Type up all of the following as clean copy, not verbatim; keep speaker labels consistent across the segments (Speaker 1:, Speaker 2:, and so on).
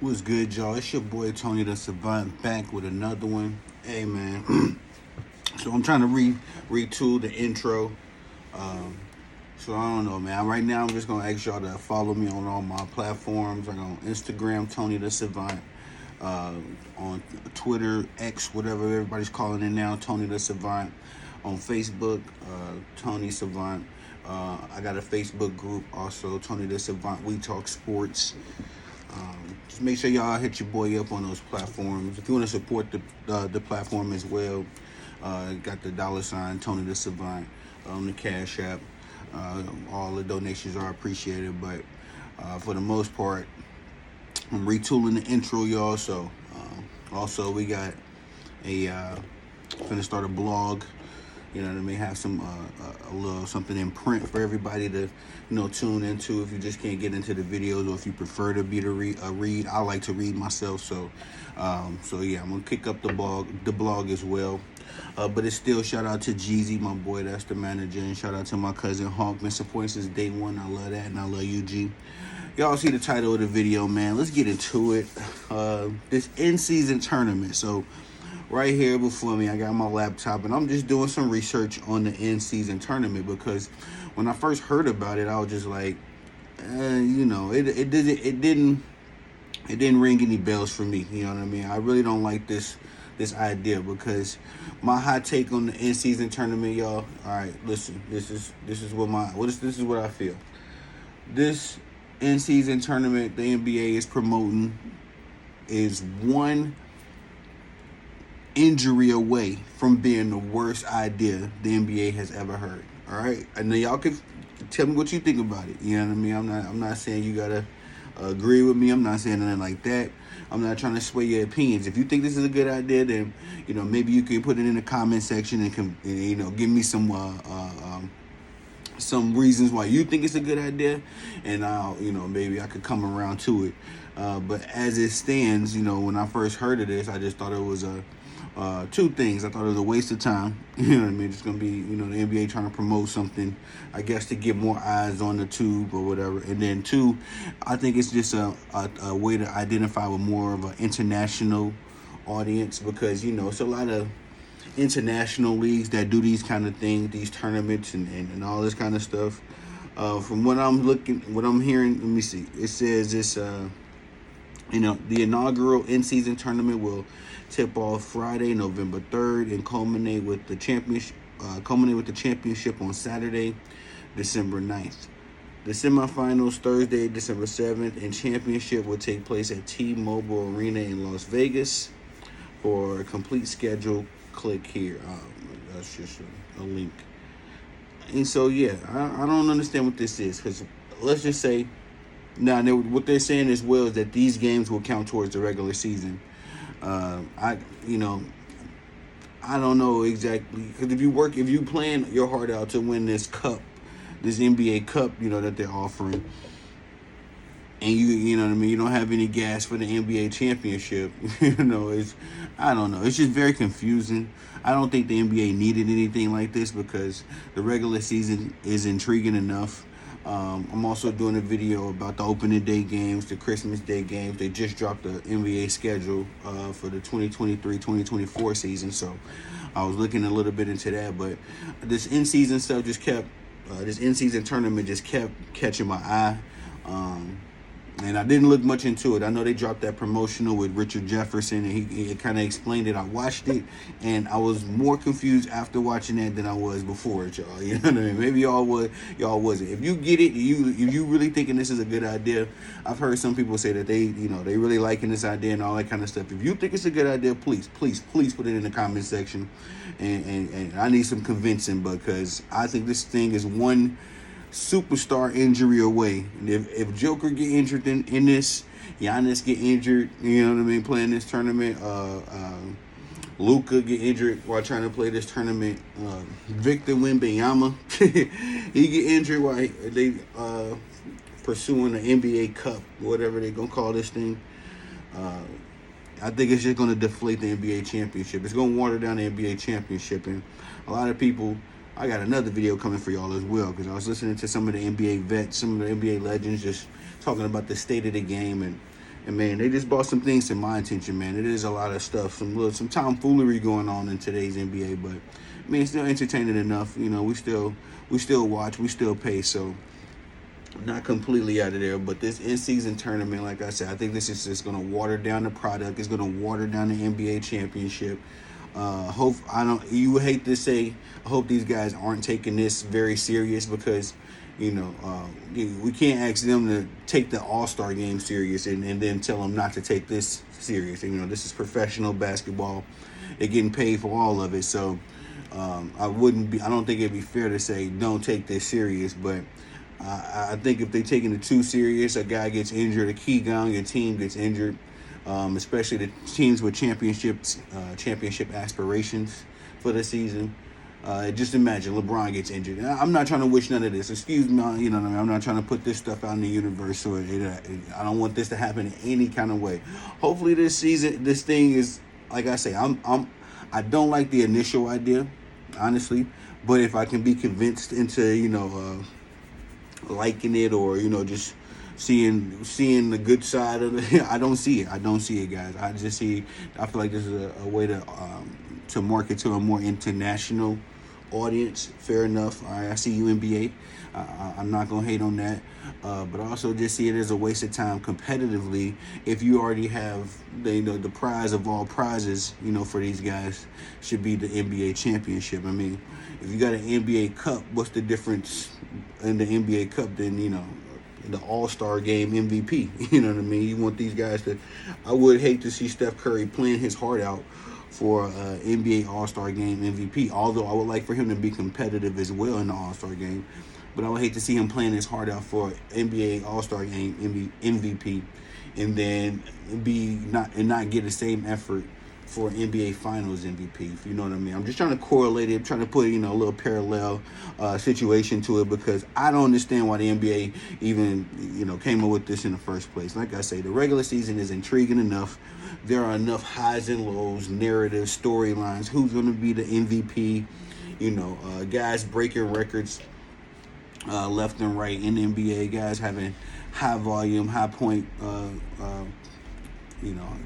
Speaker 1: What's good, y'all? It's your boy Tony the Savant back with another one. Hey, man. So I'm trying to retool the intro. Um, so I don't know, man. Right now, I'm just gonna ask y'all to follow me on all my platforms. Like on Instagram, Tony the Savant. Uh, on Twitter, X, whatever everybody's calling it now, Tony the Savant. On Facebook, Tony Savant. I got a Facebook group also, Tony the Savant. We talk sports. Just make sure y'all hit your boy up on those platforms. If you want to support the platform as well, got the $ Tony the Savant on the Cash App. All the donations are appreciated, but for the most part, I'm retooling the intro, y'all. So also we got finna start a blog. You know what I mean? Have some a little something in print for everybody to, tune into if you just can't get into the videos, or if you prefer to be to read. I like to read myself, so yeah, I'm gonna kick up the blog as well. But it's still shout out to Jeezy, my boy, that's the manager, and shout out to my cousin Hawk. Been supporting since day one. I love that, and I love you, G. Y'all see the title of the video, man. Let's get into it. This in-season tournament. So right here before me, I got my laptop, and I'm just doing some research on the in-season tournament, because when I first heard about it, I was just like, it didn't ring any bells for me. You know what I mean? I really don't like this idea, because my hot take on the in-season tournament, y'all. All right, listen. This is what I feel. This in-season tournament the NBA is promoting is one injury away from being the worst idea the NBA has ever heard. All right, and then y'all can tell me what you think about it. You know what I mean? I'm not saying you gotta agree with me. I'm not saying anything like that. I'm not trying to sway your opinions. If you think this is a good idea, then maybe you can put it in the comment section and give me some reasons why you think it's a good idea, and I'll maybe I could come around to it. But as it stands, when I first heard of this, I just thought it was two things. I thought it was a waste of time. You know what I mean? It's going to be, the NBA trying to promote something, I guess, to get more eyes on the tube or whatever. And then two, I think it's just a way to identify with more of an international audience, because, it's a lot of international leagues that do these kind of things, these tournaments and all this kind of stuff. From what I'm hearing, let me see. It says it's, the inaugural in-season tournament will tip off Friday, November 3rd, and culminate with the championship on Saturday, December 9th. The semifinals Thursday, December 7th, and championship will take place at T-Mobile Arena in Las Vegas. For a complete schedule, click here. That's just a link. And so, yeah, I don't understand what this is, because let's just say, now what they're saying as well is that these games will count towards the regular season. I don't know exactly, because if you plan your heart out to win this cup, this NBA cup, that they're offering, and you know what I mean, you don't have any gas for the NBA championship, I don't know. It's just very confusing. I don't think the NBA needed anything like this, because the regular season is intriguing enough. I'm also doing a video about the opening day games, the Christmas day games. They just dropped the NBA schedule for the 2023-2024 season, so I was looking a little bit into that. But this in-season stuff this in-season tournament just kept catching my eye. And I didn't look much into it. I know they dropped that promotional with Richard Jefferson, and he kind of explained it. I watched it, and I was more confused after watching that than I was before it, y'all. You know what I mean? Maybe y'all wasn't. If you get it, if you really thinking this is a good idea, I've heard some people say that they really liking this idea and all that kind of stuff. If you think it's a good idea, please put it in the comment section, and I need some convincing, because I think this thing is one superstar injury away. And if Joker get injured in this, Giannis get injured, you know what I mean, playing this tournament, Luka get injured while trying to play this tournament, Victor Wembanyama he get injured while they pursuing the NBA Cup, whatever they gonna call this thing. I think it's just gonna deflate the NBA championship. It's gonna water down the NBA championship, and a lot of people. I got another video coming for y'all as well, because I was listening to some of the NBA vets, some of the NBA legends, just talking about the state of the game, and And man, they just brought some things to my attention, man. It is a lot of stuff, some tomfoolery going on in today's NBA, but I mean, it's still entertaining enough. We still watch, we still pay, so not completely out of there. But this in-season tournament, like I said, I think this is just going to water down the product. It's going to water down the NBA championship. Hope I don't. You would hate to say. I hope these guys aren't taking this very serious because, we can't ask them to take the All-Star game serious and then tell them not to take this serious. This is professional basketball. They're getting paid for all of it, so I don't think it'd be fair to say don't take this serious, but. I think if they're taking it too serious, a guy gets injured, a key guy on your team gets injured, especially the teams with championship aspirations for the season. Just imagine LeBron gets injured. And I'm not trying to wish none of this. Excuse me, I'm not trying to put this stuff out in the universe. So I don't want this to happen in any kind of way. Hopefully this season, this thing is, like I say, I don't like the initial idea, honestly. But if I can be convinced into, liking it or just seeing the good side of it, I don't see it, guys. I feel like this is a way to market to a more international audience. Fair enough. All right, I see you, NBA. I'm not gonna hate on that, but I also just see it as a waste of time competitively. If you already have the prize of all prizes, for these guys should be the NBA championship. I mean, if you got an NBA Cup, what's the difference in the NBA Cup than the All-Star Game MVP? You know what I mean? You want these guys to. I would hate to see Steph Curry playing his heart out for NBA All-Star Game MVP. Although I would like for him to be competitive as well in the All-Star Game, but I would hate to see him playing his heart out for NBA All-Star Game MVP, and then not get the same effort for NBA Finals MVP, if you know what I mean. I'm just trying to correlate it, trying to put a little parallel situation to it, because I don't understand why the NBA even came up with this in the first place. Like I say, the regular season is intriguing enough. There are enough highs and lows, narratives, storylines. Who's going to be the MVP? Guys breaking records left and right in the NBA. Guys having high volume, high point.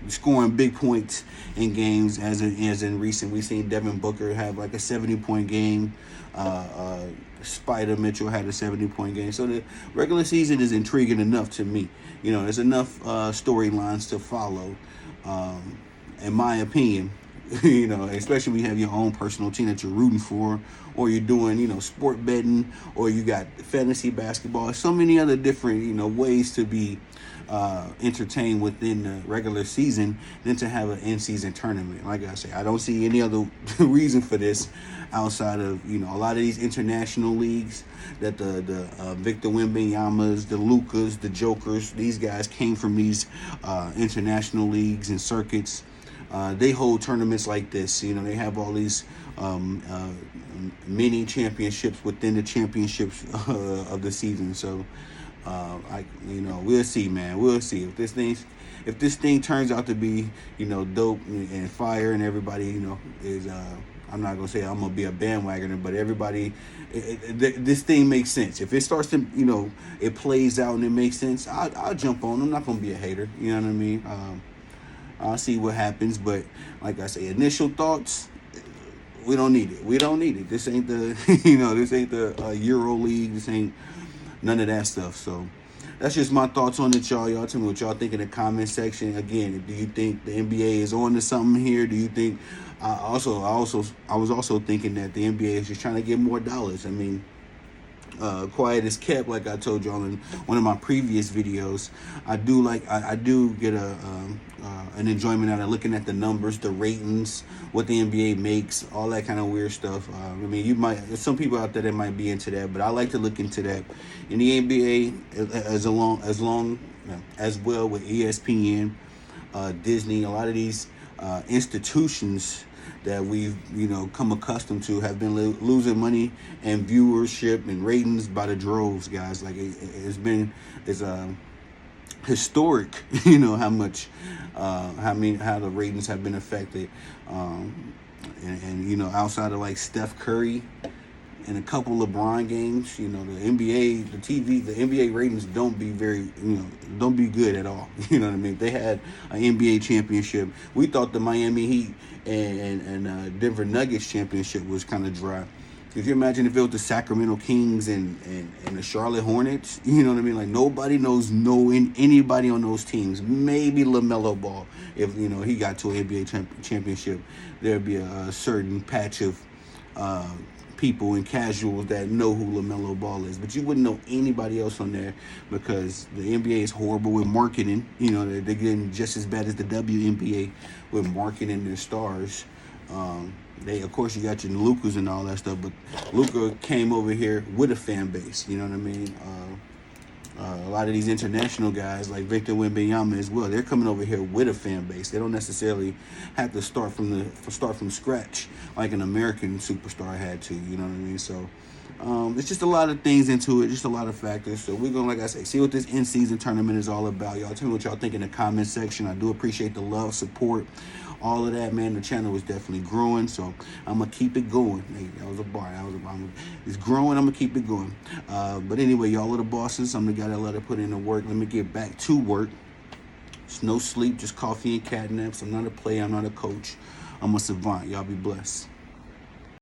Speaker 1: Scoring big points in games as in recent. We've seen Devin Booker have like a 70-point game. Spider Mitchell had a 70-point game. So the regular season is intriguing enough to me. There's enough storylines to follow, in my opinion. Especially when you have your own personal team that you're rooting for, or you're doing, sport betting, or you got fantasy basketball. So many other different, ways to be entertained within the regular season than to have an in-season tournament. Like I say, I don't see any other reason for this outside of, a lot of these international leagues that the Victor Wembanyama's, the Lucas, the Jokers, these guys came from these international leagues and circuits. They hold tournaments like this. They have all these mini championships within the championships of the season. So, we'll see, man. We'll see if this thing turns out to be, dope and fire, and everybody, is. I'm not gonna say I'm gonna be a bandwagoner, but everybody, this thing makes sense. If it starts to, it plays out and it makes sense, I'll jump on. I'm not gonna be a hater. You know what I mean? I'll see what happens, but like I say, initial thoughts, we don't need it. This ain't the, this ain't the Euro League. This ain't none of that stuff. So that's just my thoughts on it, y'all. Y'all tell me what y'all think in the comment section. Again, do you think the NBA is on to something here? Do you think? I was also thinking that the NBA is just trying to get more dollars. I mean, quiet as kept, like I told y'all in one of my previous videos. I do get an enjoyment out of looking at the numbers, the ratings, what the NBA makes, all that kind of weird stuff. There's some people out there that might be into that, but I like to look into that. In the NBA, as well with ESPN, Disney, a lot of these institutions that we've come accustomed to have been losing money and viewership and ratings by the droves, guys. Like it's historic, how much how the ratings have been affected, and outside of like Steph Curry, and a couple LeBron games. The NBA, the NBA ratings don't be don't be good at all. You know what I mean? They had an NBA championship. We thought the Miami Heat and Denver Nuggets championship was kind of dry. Could you imagine if it was the Sacramento Kings and the Charlotte Hornets? You know what I mean? Like, nobody knows anybody on those teams. Maybe LaMelo Ball. If, he got to an NBA championship, there'd be a certain patch of people and casuals that know who LaMelo Ball is. But you wouldn't know anybody else on there because the NBA is horrible with marketing. They're getting just as bad as the WNBA with marketing their stars. Of course, you got your Lucas and all that stuff, but Luka came over here with a fan base. You know what I mean? A lot of these international guys, like Victor Wembanyama as well, they're coming over here with a fan base. They don't necessarily have to start from scratch like an American superstar had to. You know what I mean? So it's just a lot of things into it, just a lot of factors. So we're gonna, like I say, see what this in-season tournament is all about. Y'all tell me what y'all think in the comment section. I do appreciate the love, support, all of that, man. The channel is definitely growing, so I'm gonna keep it going. Hey, that was a bar. It's growing. I'm gonna keep it going. But anyway, y'all are the bosses. I'm the guy that let her put in the work. Let me get back to work. It's no sleep, just coffee and cat naps. I'm not a player. I'm not a coach. I'm a savant. Y'all be blessed.